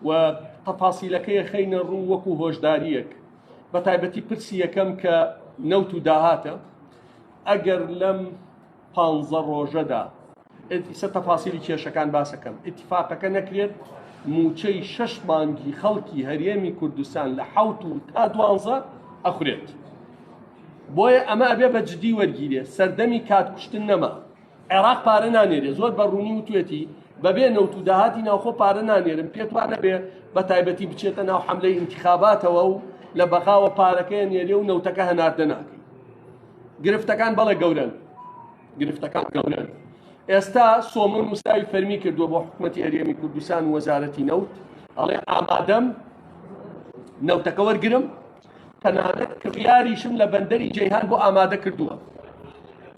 و تەفاسیلەکەی خەینە ڕوو وەکو هۆشداریەک بە تایبەتی پرسی یەکەم کە نەوت و داهاتە ئەگەر لەم 15 ڕۆژەدا ئسە تەفاسیلی کێشەکان باسەکەم ئیتیفاقەکە نەکرێت موچەی 6 مانگی خەڵکی هەرێمی کوردستان لە 7 تا 12 ئەخورێت. بۆیە ئەمە ئەبێ بە جدی وەرگیرێ سەردەمی کاتکوشتن نەما. عێراق پارە نانێرێ زۆر بەڕوونی وتوێتی بەبێ نەوت و داهاتی ناوخۆ پارە نانێرم پێت وانە بێ بە تایبەتی بچێتە ناو حەملەی ئینتیخاباتەوە و لە بەخاوە پارەکەی نێرێ و نەوتەکە هەناردە ناکەی. گرفتەکان بەڵێ گەورن، گرفتەکان گەورن. ئێستا سۆمن موساوی فەرمی کردووە بۆ حکوومەتی هەرێمی کوردستان و وەزارەتی نەوت ئەڵێ ئامادەم نەوتەکە وەرگرم تەنانەت کڕیاریشم لە بەندەری جەیهان بۆ ئامادە کردووە.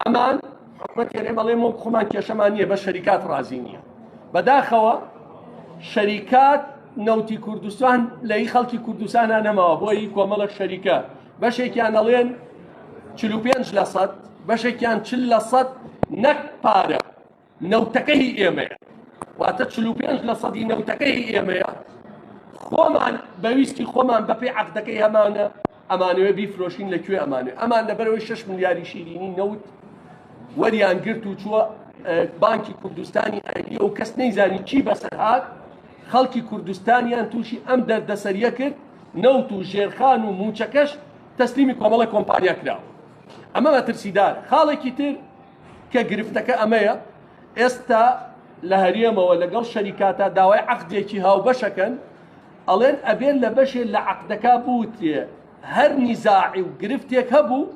ئەمان حکوومەتی هەرێم ئەڵێ مۆ خۆمان کێشەمان نییە بە شەریکات ڕازی نییە. بەداخەوە شەریکات نەوتی کوردستان لەی خەڵکی کوردستانە نەماوە بۆی کۆمەڵە شەریکە بەشێکیان ئەڵێن 45% بەشێکیان 40% نەک پارە نەوتەکەی ئێمەیە واتە 45% نەوتەکەی ئێمەیە خۆمان بەویستی خۆمان بەپێی عەقدەکەی هەمانە ئەمانەوێ بیفرۆشین لەکوێ ئەمانێ ئەمان لەبەرەوەی 6 ملیاری شیرینی نەوت وەریان گرت و چووە بانکی کوردستانی ئەیدی و کەس نەیزانی چی بەسەر هات خەڵکی کوردستانیان تووشی ئەم دەردەسەریە کرد نەوت و ژێرخان و موچەکەش تەسلیمی کۆمەڵە کۆمپانیا کراوە. ئەمە مەترسیدارە. خاڵێکی تر کە گرفتەکە ئەمەیە ئێستا لە هەرێمەوە لەگەڵ شەریکاتە داوای عەقدێکی هاوبەشەکەن ئەڵێن ئەبێن لە بەشێ لە عەقدەکە بووتێ هەر نیزاعی و گرفتێک هەبوو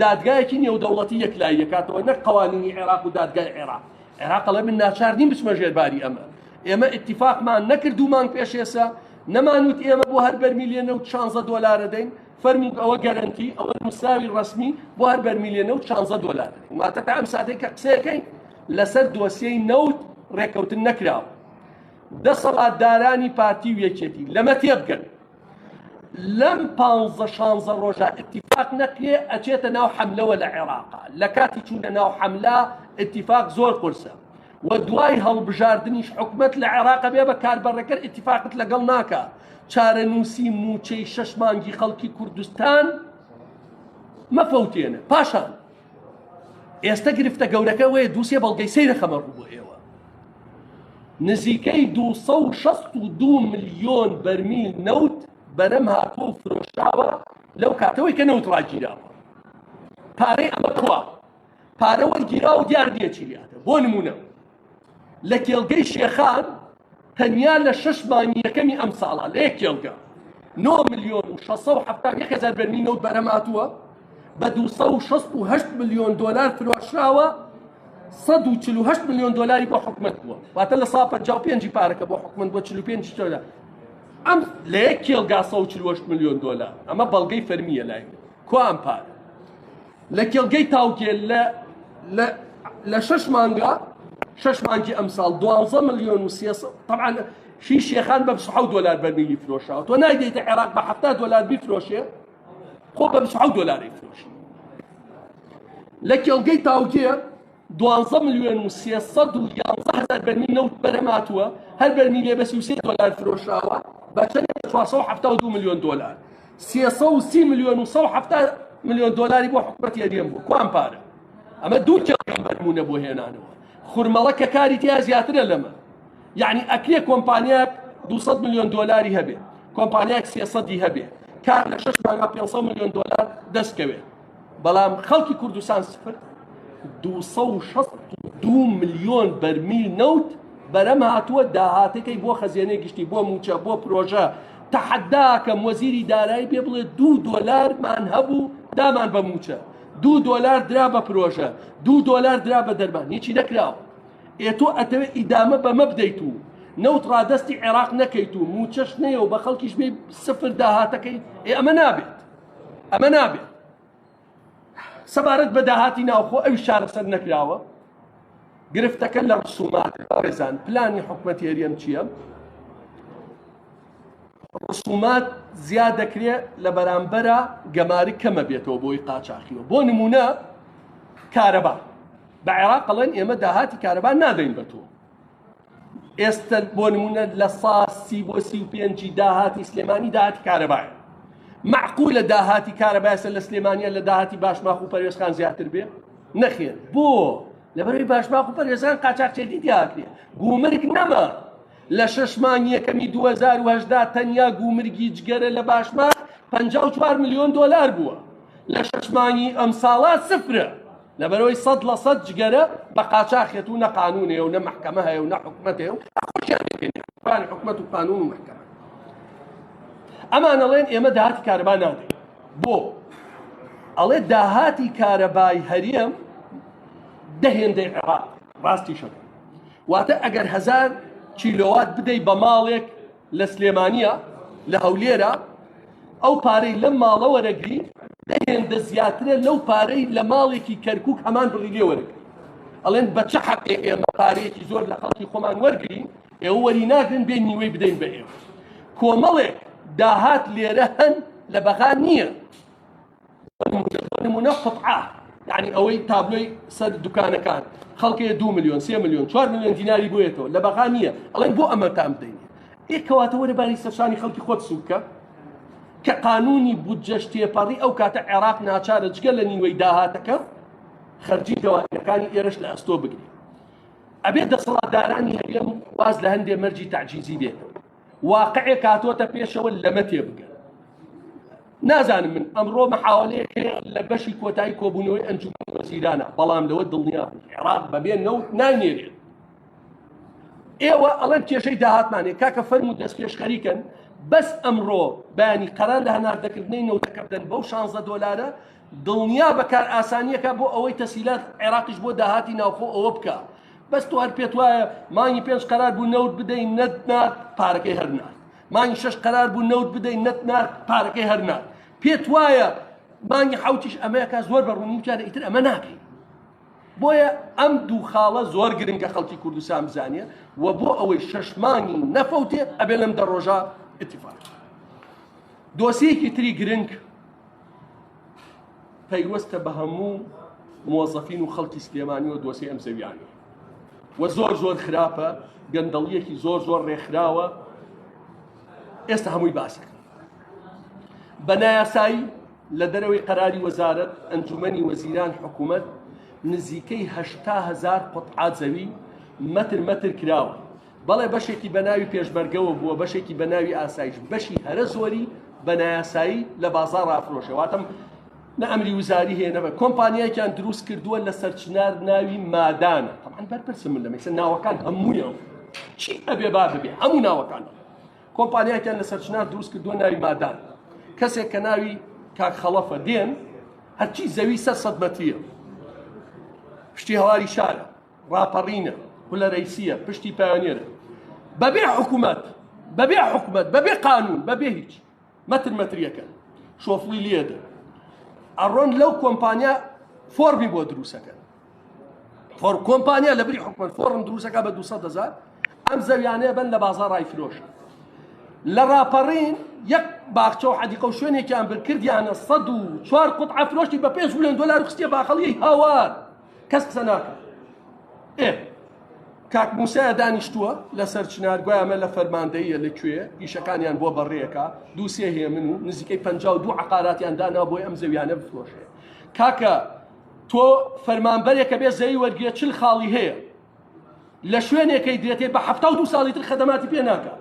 دادگایەکی نێودەوڵەتی یەکلایی دەکاتەوە نەک قەوانینی عێراق و دادگای عێراق. عێراق ئەڵێ من ناچار نیم بچمە ژێرباری ئەمە. ئێمە ئیتیفاقمان نەکردومان پێشێسە نەمانوت ئێمە بۆ هەر بەرمیلێنە و 16 دۆلارە دەین فەرمی ئەوە گەرنتی ئەوە مساوی ڕسمی بۆ هەر بەرمیلێنە و 16 دۆلار واتە تا ئەم ساتێک کە قسەکەین لەسەر دۆسیەی نەوت ڕێکەوتن نەکراوە. دەسەڵاتدارانی پارتی و یەکێتی لەمە تێبگەن لەم 15-16 ڕۆژە ئیتیفاق نەکرێ ئەچێتە ناو حەملەوە لە عێراقا لە کاتی چوونە ناو حەملا ئیتیفاق زۆر قورسە و دوای هەڵبژاردنیش حکومەت لە عێراقا بێ بە کاربەڕەکە ئیتیفاقت لەگەڵ ناکە چارەنووسی موچەی 6 مانگی خەڵکی کوردستان مەفەوتێنە. پاشان ئێستا گرفتە گەورەکە وەیە دووسێ بەڵگەی سەیرە خەمە ڕوو بۆ ئێوە نزیکەی 262 ملیۆن بەرمیل نەوت بەرەم هاتووە و فرۆشراوە لەو کاتەوەی کە نەوت ڕاگیراوە. پارەی ئەمە کوا پارە وەرگیراوە و دیار دیەچی لاتە. بۆ نمونە لە کێڵگەی شێخان تەنیا لە 6 مانگی یەکەمی ئەم ساڵە لە یەک کێڵگە 9 ملیۆن و 671 بەرمیل نەوت بەرەم هاتووە بە 268 ملیۆن دۆلار فرۆشراوە 148 ملیۆن دۆلاری بۆ حکومەت بووە واتە لە ساڵ 55 پارەکە بۆ حکومەت بۆ 45 دۆلار ئەم لە یەک کێڵگا 148 ملیۆن دۆلار ئەمە بەڵگەی فەرمیە لای کوا ئەم پارە لە کێڵگەی تاوکێل لە 6 مانگا 6 مانگی ئەم ساڵ 12 ملیۆن و 300 طبعا شی شێخان بە 27 دۆلار بەرمیلی فرۆشراوە تۆ نایدەیتە عێراق بە 70 دۆلار بیفرۆشێ خۆ بە 27 دۆلاری فرۆشی. لە کێڵگەی تاوکێل 12 ملیۆن و 311 بەرمیل نەوت بەرەم هاتووە هەر بەرمیلێ بە 33 دۆلار فرۆشراوە بە چەند 472 ملیۆن دۆلار 330 ملیۆن و 170 ملیۆن دۆلاری بۆ حکومەتی هەرێم بوو. کوان پارە ئەمە دوو کێڵگەم بەرمونە بۆ هێنانەوە خورمەڵە کە کاری تیا زیاترە لەمە یعنی ئەکرێ کۆمپانیاک 200 ملیۆن دۆلاری هەبێ کۆمپانیاک 300 هەبێ کار لە 6 مانگا 500 ملیۆن دۆلار دەستکەوێ بەڵام خەڵکی کوردستان سفر 262 ملیۆن بەرمیل نەوت بەرەم هاتووە داهاتەکەی بۆ خەزیێنەی گشتی بۆ موچە بۆ پرۆژە تەحەداکەم وەزیری دارایی پێ بڵێ 2 دۆلارمان هەبوو دامان بە موچە 2 دۆلار درا بە پرۆژە 2 دۆلار درا بە دەرمان هیچی نەکراوە. ئێتۆ ئەتەوێت ئیدامە بەمە بدەیت و نەوت ڕادەستی عێراق نەکەیت و موچەش نەیە و بە خەڵکیش بێ سفر داهاتەکەی ئەمە نابێت ئەمە نابێت. سەبارەت بە داهاتی ناوخۆ ئەوی شارەسەر نەکراوە گرفتەکە لە ڕسومات ڕێزان پلانی حکومەتی هەرێم چییە؟ ڕسومات زیاد دەکرێت لە بەرامبەرە گەماری کەمە بێتەوە بۆی قاچاقیەوە. بۆ نمونە کارەبا بە عێراق ئەڵێن ئێمە داهاتی کارەبا نادەین بە تۆ ئێستا بۆ نمونە لە ساڵ 35 داهاتی سلێمانی داهاتی کارەبایە. معقولە داهاتی کارەبایە لە سلێمانیە لە داهاتی باشماخ و پەروێزخان زیاتر بێ؟ نەخێر. بۆ لەبەرەوەی باشماخ و پەروێزخان قاچاقچێتی دیاکرێ. گومرگ نەما لە 6 مانگی یەکەمی 2018 تەنیا گومرگی جگەرە لە باشماخ 54 ملیۆن دۆلار بووە. لە 6 مانگی ئەم ساڵات سفرە. لەبەرەوەی 100% جگەرە بە قاچاقێت و نە قانونێ و نە محکەمە هەیە و نە حکومەتێ و حکومەت و قانون و محکەمە. ئەمان ئەڵێن ئێمە داهاتی کارەبا نادەین. بۆ؟ ئەڵێ داهاتی کارەبای هەرێم دەهێندەی عێراق ڕاستی شەکە. واتە ئەگەر 1000 کیلۆوات بدەی بە ماڵێک لە سلێمانیە لە هەولێرە ئەو پارەی لەم ماڵە وەرەگری دەهێندە زیاترە لەو پارەی لە ماڵێکی کەرکووک هەمان بڕی لێ وەرەگری. ئەڵێن بە چه حەقێ ئێمە پارەیەکی زۆر لە خەڵکی خۆمان وەرگرین ئێوە وەری ناگرن بێ نیوەی بدەین بە ئێوە. کۆمەڵێک داهات لێرە هەن لە بەغا نییە. نمونە قوتعە یعنی ئەوەی تابلۆی سەر دوکانەکان خەڵکێ 2 ملیۆن 3 ملیۆن 4 ملیۆن دیناری بۆیەتەوە لە بەغا نییە. ئەڵێن بۆ ئەمەتان بدەین. ئێکەواتە وەرەباری سەرشانی خەڵکی خۆت سووکە کە قانونی بودجەش تێپەڕی ئەو کاتە عێراق ناچارە جگە لە نیوەی داهاتەکە خەرجی دەوانەکانی ئێرەش لە ئەستۆ بگرێت. ئەبێ دەسەڵاتدارانی هەرێم واز لە هەندێ مەرجی تعجیزی بێتەوە. واقعێک هاتوۆتە پێشەوە لەمە تێبگەن. نازانم من ئەمڕۆ مەحاوەلەیەک لە بەشی کۆتایی کۆبوونەوەی ئەنجومەنی وەزیرانە بەڵام لەوە دڵنیا بن عێراق بەبێ نەوت نانێرێت. ئێوە ئەڵێن کێشەی داهاتمانێ کاکە فەرموو دەستپێش خەریکن بەس ئەمڕۆ بەیانی قەرار لە هەناردەکردنەی نەوتەکە بدەن بەو 16 دۆلارە دڵنیا بەکار ئاسانیەکە بۆ ئەوەی تەسهیلات عێراقیش بۆ داهاتی ناوخۆ ئەوە بکە. بەس تو هەر پێت وایە مانگی 5 قەرار بوو نەوت بدەین نەتنات پارەکەی هەرنات. مانگی 6 قەرار بوو نەوت بدەین نەتنات پارەکەی هەرنات. پێت وایە مانگی حوتیش ئەمەیەکە زۆر بەڕوونی وچارە ئیتر ئەمە ناکەین. بۆیە ئەم دوو خاڵە زۆر گرنگە خەڵکی کوردستان بزانێ و بۆ ئەوەی 6 مانگی نەفەوتێ ئەبێ لەم دەڕۆژە اتفاق. دۆسیەکی تری گرنگ پەیوەستە بە هەموو موظفین و خەڵکی سلێمانی و دۆسی ئەم زەویانی و زۆر خراپە گەندەڵیەکی زۆر ڕێکخراوە ئێستا هەمووی باسەکە. بە نایاسایی لە دەرەوەی قەراری وەزارەت ئەنجومەنی وەزیران حکوومەت نزیکەی 80000 قوتعە زەوی مەتر کراوە. بەڵێ بەشێکی بە ناوی پێشمەرگەوە بووە بەشێکی بە ناوی ئاسایش بەشی هەرە زۆری بە نایاسایی لە بازاڕ ڕافرۆشە. واتەم نە ئەمری وزاری هەیە نەبە کۆمپانیایەکیان دروست کردووە لە سەرچنار ناوی مادانە. تەمان بەرپرسم من لەمەیسە ناوەکان هەموویان چی ئەبێ با ببێ هەموو ناوەکان کۆمپانیایەکیان لە سەرچنار دروست کردووە ناوی مادان. کەسێک کە ناوی کاک خەڵەفە دێن هەرچی زەوی 100 مەتریە پشتی هەواری شارە ڕاپەڕینە پولە ڕیسیە پشتی پایۆنێرە بەبێ حکوومەت بەبێ قانون بەبێ هیچ مەتریەکەن شۆفڵی لێدە ئەڕۆن لەو کۆمپانیا فۆرمی بۆ دروستەکەن. کۆمپانیا لە بری حکومەت فۆرم دروستەکە بە 200,000 ئەم زەویانەیە بن لە بازاڕ ڕایفرۆشە. لە ڕاپەڕین یەک باخچە و حەدیقە و شوێنێکیان بکردیانە 104 قوتعە فرۆشتی بە 5 ملیۆن دۆلار و خستیە باخەڵیەی هاوار کەس قسە ناکات. کاک موسایە دانیشتووە لە سەرچنار گویا ئەمە لە فەرماندەیە لەکوێ ئیشەکانیان بۆ بەڕێیەکە دووسێ هەیە من و نزیکەی 52 عقاراتیان دانا بۆی ئەم زەویانە بفرۆشێ. کاکە تۆ فەرمانبەرێکە بێ زەوی وەرگێ 40 خاڵی هەیە لە شوێنێکەی دێتێ بە 72 ساڵی تر خەدەماتی پێ ناکات.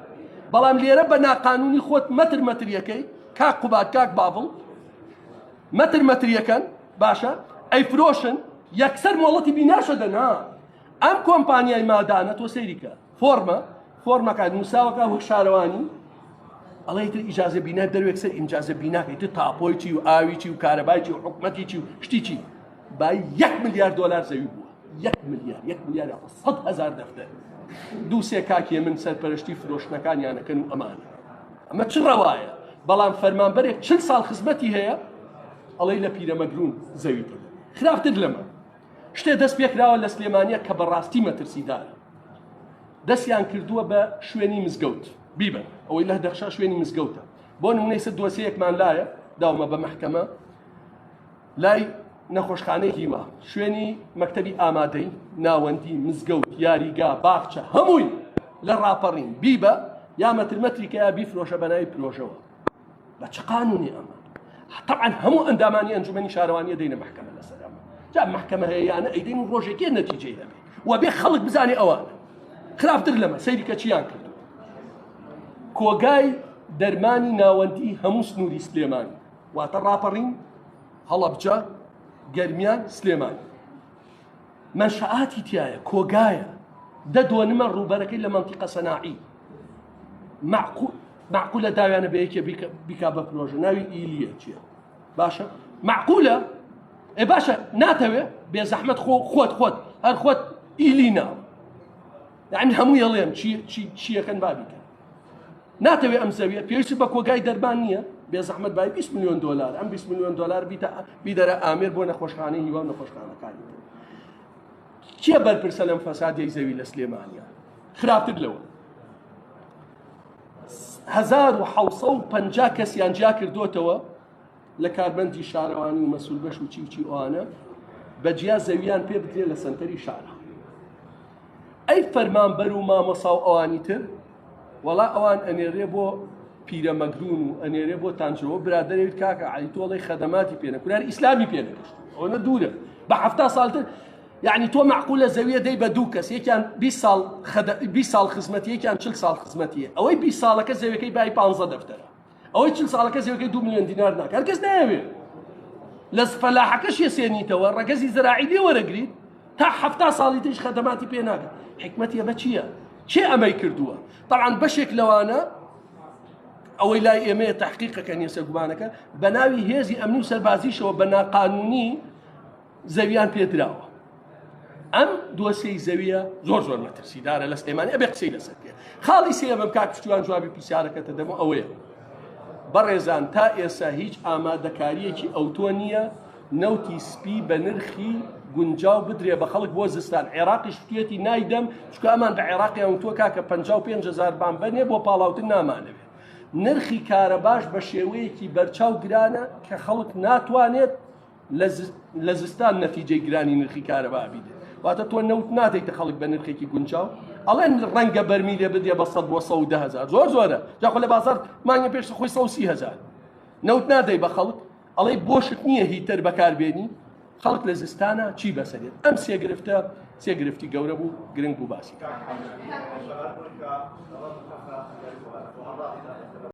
بەڵام لێرە بە ناقانونی خۆت مەتریەکەی کاک قوبات کاک بابڵ مەتریەکەن باشە ئەیفرۆشن یەکسەر مۆڵەتی بیناشە دەنا. ئەم کۆمپانیای مادانە تۆ سەیریکە فۆرمەکە نووساوەکە وەک شارەوانی ئەڵێ تر ئیجازە بینای دەروێک سەر ئیجازە بیناکەی تر تاپۆی چی و ئاوی چی و کارەبای چی و حکومەتی چی و شتی چی با 1 ملیار دۆلار زەوی بووە. 1 ملیار 100,000 دەفتەر دووسێ کاکیە من سەرپەرشتی فرۆشتنەکانیانەکەن و ئەمانە. ئەمە چ ڕەوایە؟ بەڵام فەرمانبەرێک 40 ساڵ خزمەتی هەیە ئەڵێ لە پیرەمەگرون زەوی تر خراپتر لەمە. شتێ دەست پێکراوە لە سلێمانیە کە بەڕاستی مەترسیدارە. دەستیان کردووە بە شوێنی مزگەوت بیبن ئەوەی لە دەخشا شوێنی مزگەوتە. بۆ نمونەی سەر دۆسیەکمان لایە داومە بە محکەمە لای نەخۆشخانەی هیوا شوێنی مەکتەبی ئامادەی ناوەندی مزگەوت یاریگا باخچە هەمووی لە ڕاپەڕین بیبە یامەتر مەتریکە یا بیفرۆشە بەناوی پرۆژەوە بە چ قانونی ئەمە طبعا هەموو ئەندامانی ئەنجومەنی شارەوانیە دەینە محکەمە لەسەر ئەمە جا محکەمە هەیە یانە ئەیدەین و ڕۆژێکی نەتیجەی هەبێ و بێ خەڵک بزانێ ئەوانە خراپتر لەمە سەیری کەچیان کردو کۆگای دەرمانی ناوەندی هەموو سنووری سلێمانی واتە ڕاپەڕین هەڵەبجە گەرمیان سلێمانی منشآتی تایە کۆگایە دەدۆنمە ڕووبەرەکەی لە مەنتیقە سەناعی معقولە داویانە بە یەکێ بیکا بە پرۆژە ناوی ئیلیە چییە باشە معقولە ئێ باشە ناتەوێ بێ زەحمەت خۆت هەر خۆت ئیلی ناو یعنی هەموو یەڵێم چیەکەن بابیکە ناتەوێ ئەم زەویە پێویستی بە کۆگای دەرمان نییە بێ زەحمەت بای 20 میلیۆن دلار ئەم 20 میلیۆن دلار بیدەرە ئامێر بۆ نەخۆشخانەی هیوا و نەخۆشخانەکانی چییە بەرپرسە لەم فەسادی زەوی لە سلێمانیا خراپتر لەوە 1750 کەسیان جیا کردوتەوە لە کاربەندی شارەوانی و مەسئول بەش و چی ئەوانە بەجیا زەویان پێ بدرێ لە سەنتەری شارە ئەی فەرمانبەر و مامۆسا و ئەوانی تر وەڵا ئەوان ئەنێرێ بۆ پیرەمەگرون و ئەنێرێ بۆ تانجەوە برادەرێت کاکە عەلی تۆڵی خەدەماتی پێنە کورار ئیسلامی پێنەگەشت ئەوە دوورە بە 70 ساڵتر یعنی تۆ معقولە زەویە دەی بە دوو کەس یەکیان 20 ساڵ خزمەتی یەکیان 40 ساڵ خزمەتیە ئەوەی 20 ساڵەکە زەویەکەی بای 15 دەفتەرە ئەوەی 40 ساڵەکە زەویەکەی 2 میلیۆن دینار ناکات هەرکەس نایەوێ لە فەلاحەکەش یەسێنیتەوە ڕەگەزی زەراعی لێ وەرەگریت تا 70 ساڵی تریش خەدەماتی پێ ناکات حکمەتیە بە چییە چێ ئەمەی کردووە طبعا بەشێک لەوانە ئەوەی لای ئێمەیە تحقیقەکە نیە سەرگومانەکە بە ناوی هێزی ئەمنی و سەربازیشەوە بە ناقانونی زەویان پێدراوە ئەم دۆسیەی زەویە زۆر مەترسیدارە لە سلێمانی ئەبێ قسەی لەسەر پێ خاڵی سێمەم کاک پشتیوان جوابی پرسیارەکەتە دەمە ئەوەیە بەڕێزان تا ئێستا هیچ ئامادەکاریەکی ئەوتۆ نییە نەوتی سپی بە نرخی گونجاو بدرێ بە خەڵک بۆ زستان عێراقیش توێتی نایدەم چکە ئەمان بە عێراقیان تۆ کاکە 55,000 بان بەنێ بۆ پاڵاوتن نامانەوێت نرخی کارەباش بە شێوەیەکی بەرچاو گرانە کە خەڵک ناتوانێت لە زستان نەتیجەی گرانی نرخی کارەبا بیدێت واتە تۆ نەوت نادەیتە خەڵک بە نرخێکی گونجاو ئەڵێن ڕەنگە بەرمیلێ بدێ بە 100 بۆ 110,000 زۆرە جاخۆ لە بازار مانگە پێش خۆی 130,000 نەوت نادەی بە خەڵک ئەڵێ بۆشت نییە هیتر بەکاربێنی خەڵک لە زستانە چی بەسەرێت ئەم سێ گرفتی گەورە بوو گرنگ بوو باسی